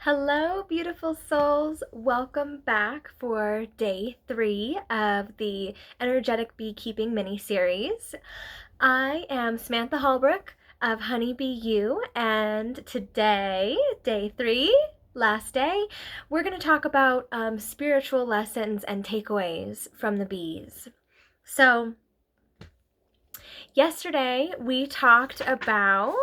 Hello, beautiful souls. Welcome back for day 3 of the Energetic Beekeeping mini series. I am Samantha Hallbrook of Honeybee U, and today, day 3, last day, we're going to talk about spiritual lessons and takeaways from the bees. So, yesterday we talked about,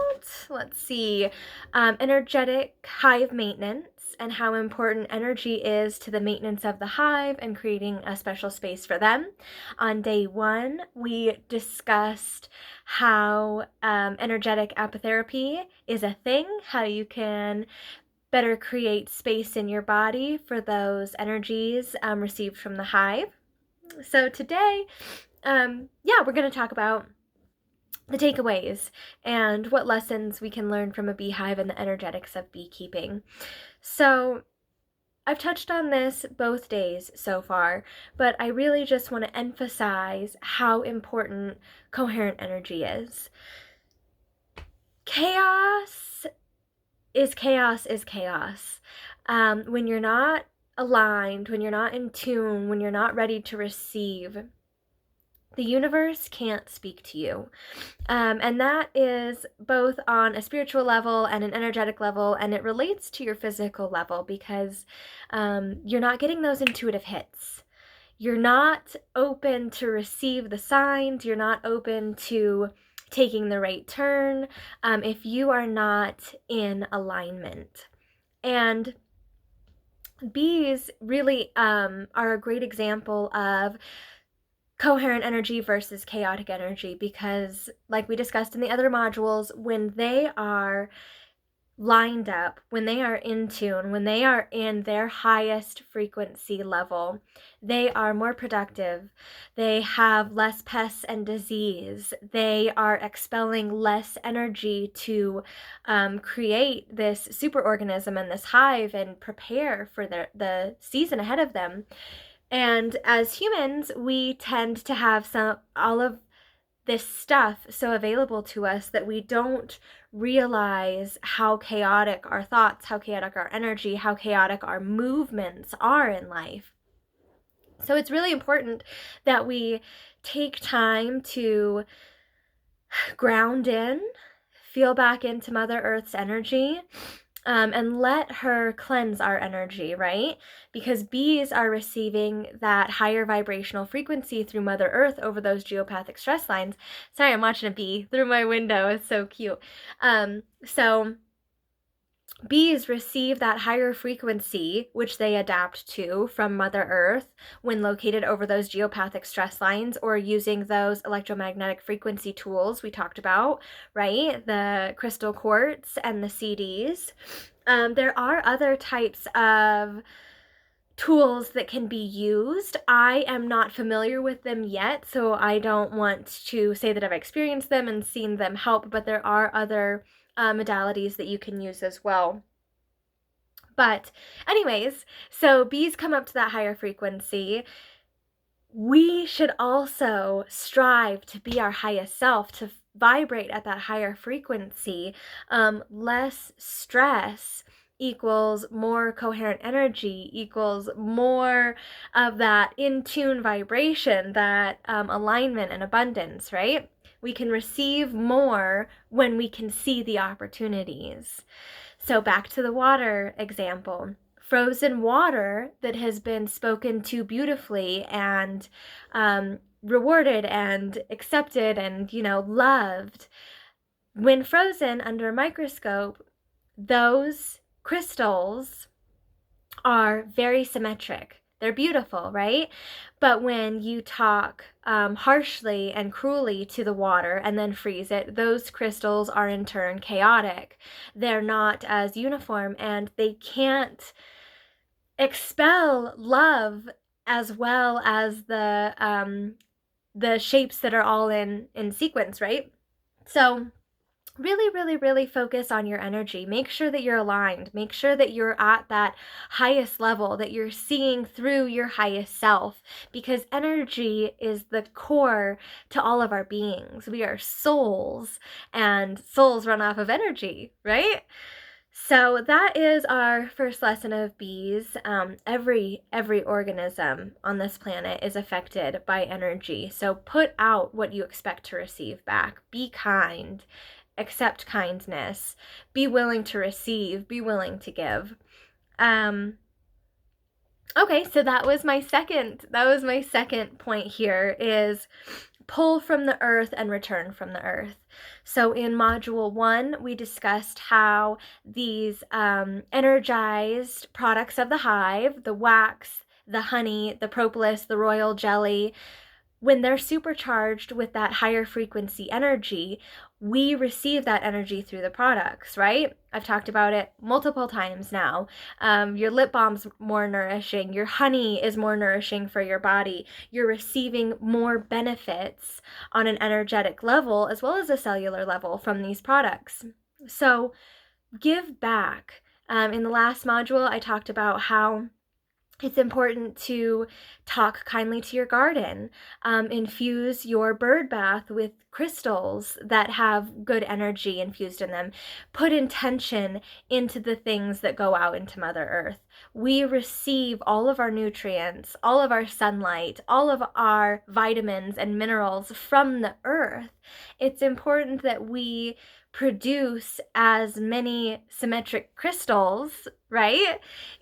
energetic hive maintenance and how important energy is to the maintenance of the hive and creating a special space for them. On day 1, we discussed how energetic apitherapy is a thing, how you can better create space in your body for those energies received from the hive. So today, we're going to talk about the takeaways and what lessons we can learn from a beehive and the energetics of beekeeping. So, I've touched on this both days so far, but I really just want to emphasize how important coherent energy is. Chaos is chaos is chaos. When you're not aligned, when you're not in tune, when you're not ready to receive, the universe can't speak to you. And that is both on a spiritual level and an energetic level, and it relates to your physical level because you're not getting those intuitive hits. You're not open to receive the signs. You're not open to taking the right turn if you are not in alignment. And bees really are a great example of coherent energy versus chaotic energy because, like we discussed in the other modules, when they are lined up, when they are in tune, when they are in their highest frequency level, they are more productive. They have less pests and disease. They are expelling less energy to create this superorganism and this hive and prepare for the season ahead of them. And as humans, we tend to have all of this stuff so available to us that we don't realize how chaotic our thoughts, how chaotic our energy, how chaotic our movements are in life. So it's really important that we take time to ground in, feel back into Mother Earth's energy, and let her cleanse our energy, right? Because bees are receiving that higher vibrational frequency through Mother Earth over those geopathic stress lines. Sorry, I'm watching a bee through my window. It's so cute. So bees receive that higher frequency, which they adapt to from Mother Earth when located over those geopathic stress lines or using those electromagnetic frequency tools we talked about, right? The crystal quartz and the CDs. There are other types of tools that can be used. I am not familiar with them yet, so I don't want to say that I've experienced them and seen them help, but there are other modalities that you can use as well. But anyways, so bees come up to that higher frequency. We should also strive to be our highest self, to vibrate at that higher frequency. Less stress equals more coherent energy, equals more of that in tune vibration, that alignment and abundance, right? We can receive more when we can see the opportunities. So back to the water example. Frozen water that has been spoken to beautifully and rewarded and accepted and, loved. When frozen under a microscope, those crystals are very symmetric. They're beautiful, right? But when you talk harshly and cruelly to the water and then freeze it, those crystals are in turn chaotic. They're not as uniform and they can't expel love as well as the shapes that are all in sequence, right? So really focus on your energy. Make sure that you're aligned. Make sure that you're at that highest level, that you're seeing through your highest self, because energy is the core to all of our beings. We are souls, and souls run off of energy, right? So that is our first lesson of bees. Every organism on this planet is affected by energy. So put out what you expect to receive back. Be kind. Accept kindness. Be willing to receive. Be willing to give. Okay, so that was my second point here is pull from the earth and return from the earth. So in module 1, we discussed how these energized products of the hive, the wax, the honey, the propolis, the royal jelly, when they're supercharged with that higher frequency energy, we receive that energy through the products, right? I've talked about it multiple times now. Your lip balm's more nourishing. Your honey is more nourishing for your body. You're receiving more benefits on an energetic level as well as a cellular level from these products. So give back. In the last module, I talked about how it's important to talk kindly to your garden. Infuse your bird bath with crystals that have good energy infused in them. Put intention into the things that go out into Mother Earth. We receive all of our nutrients, all of our sunlight, all of our vitamins and minerals from the earth. It's important that we produce as many symmetric crystals, right,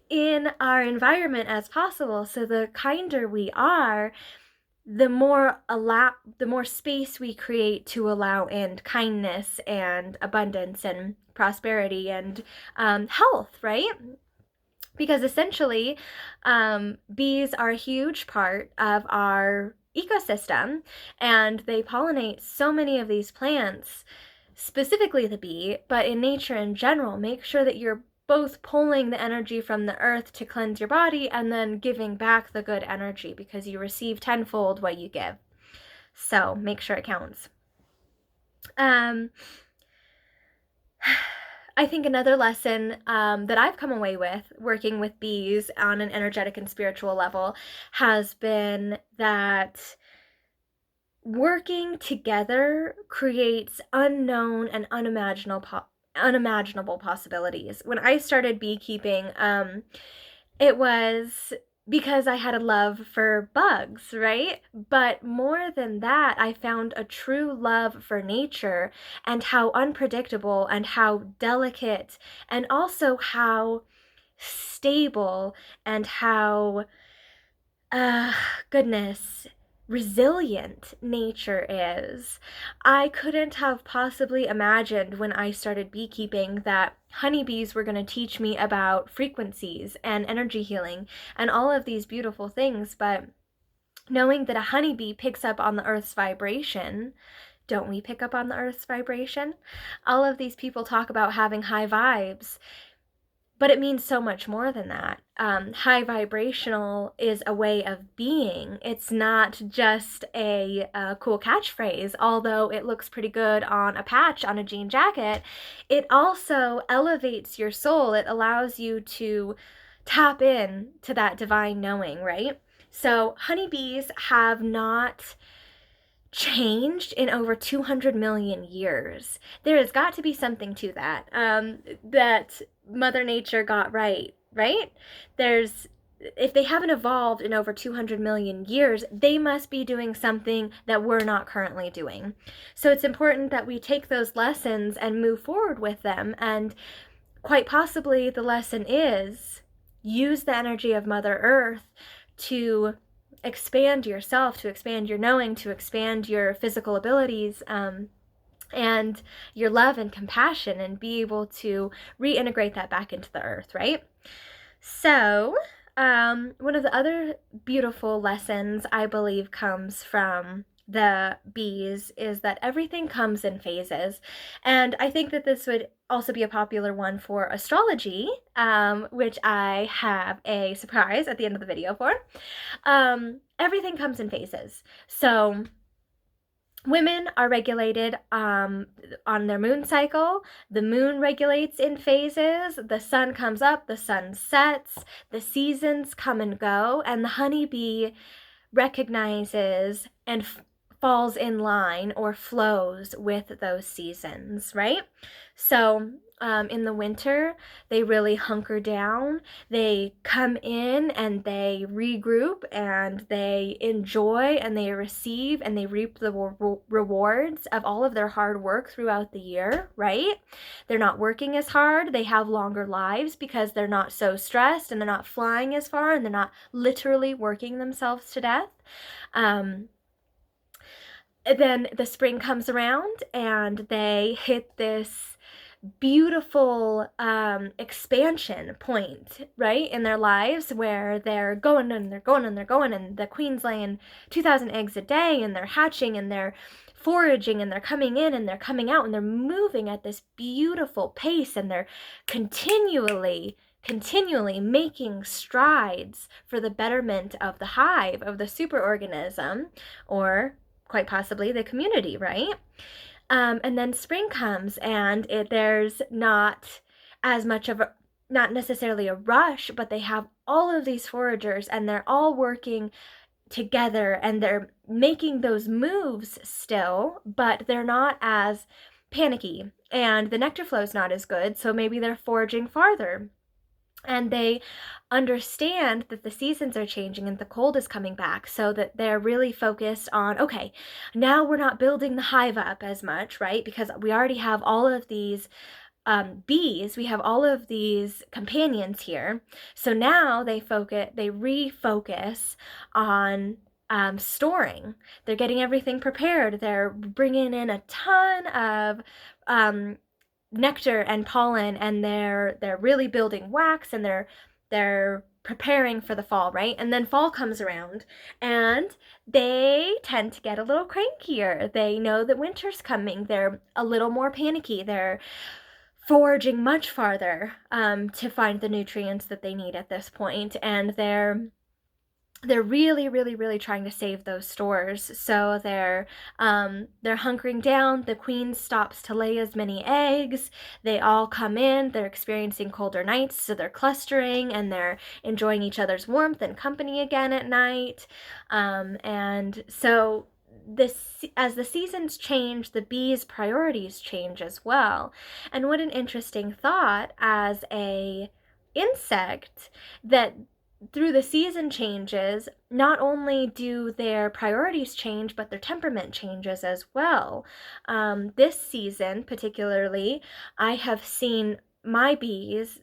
in our environment as possible. So the kinder we are, the more space we create to allow in kindness and abundance and prosperity and health, right? Because essentially, bees are a huge part of our ecosystem, and they pollinate so many of these plants, specifically the bee, but in nature in general. Make sure that you're both pulling the energy from the earth to cleanse your body and then giving back the good energy, because you receive tenfold what you give. So make sure it counts. I think another lesson that I've come away with working with bees on an energetic and spiritual level has been that working together creates unknown and unimaginable possibilities. When I started beekeeping, it was because I had a love for bugs, right? But more than that, I found a true love for nature and how unpredictable and how delicate and also how stable and how, goodness, resilient nature is. I couldn't have possibly imagined when I started beekeeping that honeybees were going to teach me about frequencies and energy healing and all of these beautiful things, but knowing that a honeybee picks up on the earth's vibration, don't we pick up on the earth's vibration? All of these people talk about having high vibes, but it means so much more than that. High vibrational is a way of being. It's not just a cool catchphrase, although it looks pretty good on a patch on a jean jacket. It also elevates your soul. It allows you to tap in to that divine knowing, right? So honeybees have not changed in over 200 million years. There has got to be something to that, that Mother Nature got right, right? If they haven't evolved in over 200 million years, they must be doing something that we're not currently doing. So it's important that we take those lessons and move forward with them. And quite possibly the lesson is use the energy of Mother Earth to expand yourself, to expand your knowing, to expand your physical abilities, and your love and compassion, and be able to reintegrate that back into the earth, right? So, one of the other beautiful lessons I believe comes from the bees is that everything comes in phases. And I think that this would also be a popular one for astrology, which I have a surprise at the end of the video for. Everything comes in phases. So women are regulated on their moon cycle. The moon regulates in phases. The sun comes up, the sun sets, the seasons come and go, and the honeybee recognizes and falls in line or flows with those seasons, right? So in the winter, they really hunker down. They come in and they regroup and they enjoy and they receive and they reap the rewards of all of their hard work throughout the year, right? They're not working as hard. They have longer lives because they're not so stressed and they're not flying as far and they're not literally working themselves to death. Then the spring comes around and they hit this beautiful expansion point, right, in their lives where they're going and they're going and they're going, and the queen's laying 2,000 eggs a day, and they're hatching and they're foraging and they're coming in and they're coming out and they're moving at this beautiful pace, and they're continually making strides for the betterment of the hive, of the superorganism, or quite possibly the community, right? And then spring comes and there's not as much of a, not necessarily a rush, but they have all of these foragers and they're all working together and they're making those moves still, but they're not as panicky and the nectar flow is not as good, so maybe they're foraging farther. And they understand that the seasons are changing and the cold is coming back, so that they're really focused on, okay, now we're not building the hive up as much, right? Because we already have all of these bees, we have all of these companions here. So now they refocus on storing. They're getting everything prepared. They're bringing in a ton of nectar and pollen, and they're really building wax, and they're preparing for the fall, right? And then fall comes around and they tend to get a little crankier. They know that winter's coming. They're a little more panicky. They're foraging much farther to find the nutrients that they need at this point, and they're really trying to save those stores. So they're hunkering down. The queen stops to lay as many eggs. They all come in. They're experiencing colder nights, so they're clustering and they're enjoying each other's warmth and company again at night. And so as the seasons change, the bees' priorities change as well. And what an interesting thought as a insect, that through the season changes, not only do their priorities change, but their temperament changes as well. This season, particularly, I have seen my bees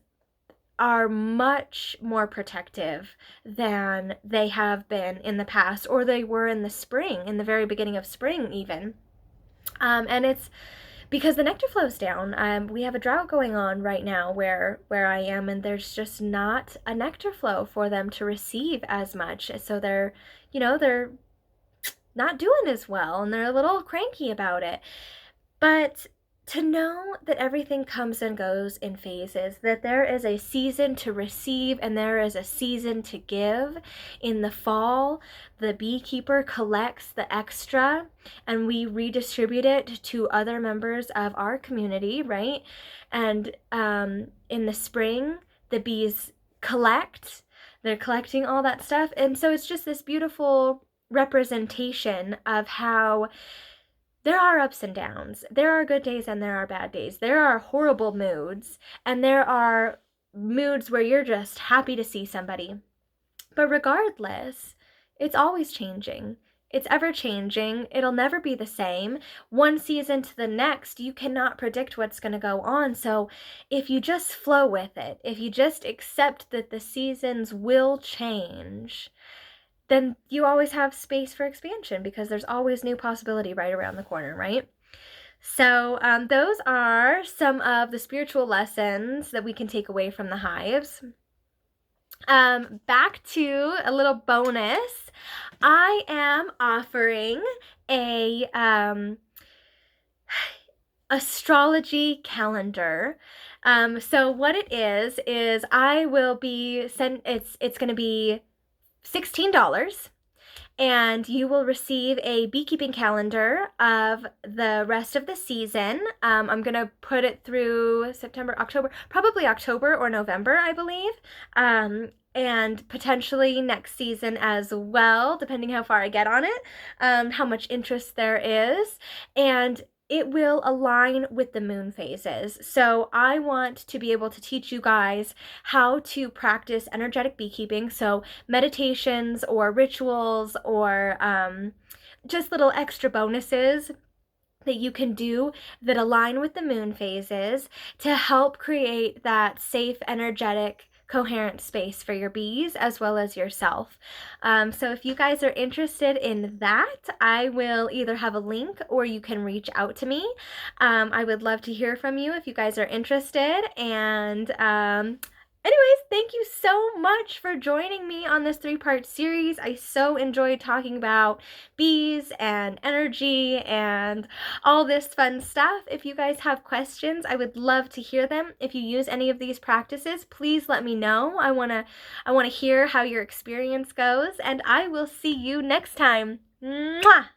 are much more protective than they have been in the past, or they were in the spring, in the very beginning of spring even. And it's because the nectar flows down. We have a drought going on right now where I am, and there's just not a nectar flow for them to receive as much. So they're not doing as well, and they're a little cranky about it. But to know that everything comes and goes in phases, that there is a season to receive and there is a season to give. In the fall, the beekeeper collects the extra and we redistribute it to other members of our community, right? And in the spring, the bees collect. They're collecting all that stuff. And so it's just this beautiful representation of how there are ups and downs. There are good days and there are bad days. There are horrible moods and there are moods where you're just happy to see somebody. But regardless, it's always changing. It's ever changing. It'll never be the same. One season to the next, you cannot predict what's going to go on. So if you just flow with it, if you just accept that the seasons will change, then you always have space for expansion because there's always new possibility right around the corner, right? So those are some of the spiritual lessons that we can take away from the hives. Back to a little bonus. I am offering a astrology calendar. So what it is I will be it's going to be $16, and you will receive a beekeeping calendar of the rest of the season. I'm going to put it through September, October, probably October or November, I believe, and potentially next season as well, depending how far I get on it, how much interest there is. And it will align with the moon phases. So I want to be able to teach you guys how to practice energetic beekeeping. So meditations or rituals or just little extra bonuses that you can do that align with the moon phases to help create that safe, energetic, coherent space for your bees as well as yourself. So if you guys are interested in that, I will either have a link or you can reach out to me. I would love to hear from you if you guys are interested. And anyways, thank you so much for joining me on this 3-part series. I so enjoyed talking about bees and energy and all this fun stuff. If you guys have questions, I would love to hear them. If you use any of these practices, please let me know. I want to hear how your experience goes, and I will see you next time. Mwah!